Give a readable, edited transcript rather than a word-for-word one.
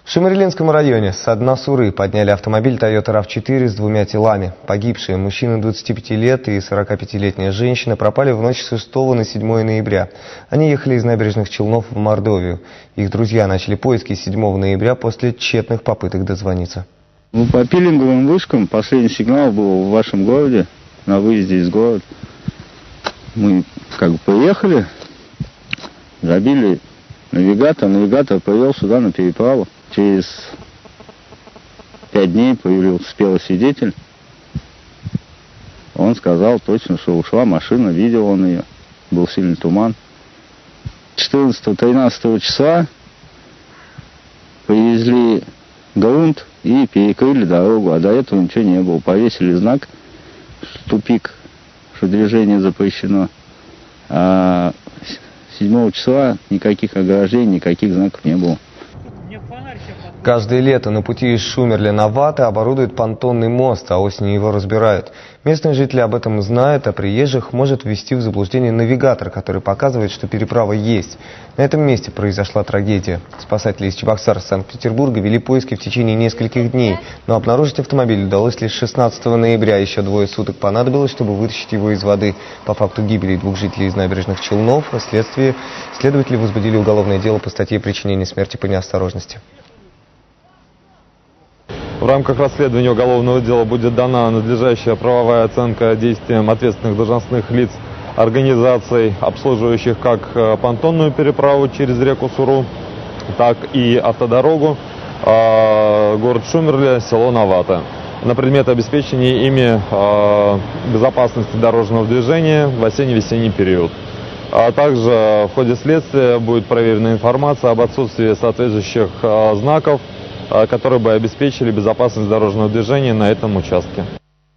В Шемерлинском районе с дна Суры подняли автомобиль Toyota RAV4 с двумя телами. Погибшие мужчина 25 лет и 45-летняя женщина пропали в ночь с 6 на 7 ноября. Они ехали из Набережных Челнов в Мордовию. Их друзья начали поиски 7 ноября после тщетных попыток дозвониться. По пилинговым вышкам последний сигнал был в вашем городе, на выезде из города. Мы поехали, забили навигатор привел сюда на переправу. Через 5 дней появился спелый свидетель. Он сказал точно, что ушла машина, видел он ее, был сильный туман. 14-13 числа привезли грунт и перекрыли дорогу, а до этого ничего не было. Повесили знак, тупик, что движение запрещено. А 7 числа никаких ограждений, никаких знаков не было. Каждое лето на пути из Шумерля на Ваты оборудуют понтонный мост, а осенью его разбирают. Местные жители об этом знают, а приезжих может ввести в заблуждение навигатор, который показывает, что переправа есть. На этом месте произошла трагедия. Спасатели из Чебоксар, Санкт-Петербурга вели поиски в течение нескольких дней, но обнаружить автомобиль удалось лишь 16 ноября. Еще 2 суток понадобилось, чтобы вытащить его из воды. По факту гибели 2 жителей из Набережных Челнов следователи возбудили уголовное дело по статье «Причинение смерти по неосторожности». В рамках расследования уголовного дела будет дана надлежащая правовая оценка действиям ответственных должностных лиц организаций, обслуживающих как понтонную переправу через реку Суру, так и автодорогу город Шумерля, село Навата, на предмет обеспечения ими безопасности дорожного движения в осенне-весенний период. А также в ходе следствия будет проверена информация об отсутствии соответствующих знаков, которые бы обеспечили безопасность дорожного движения на этом участке.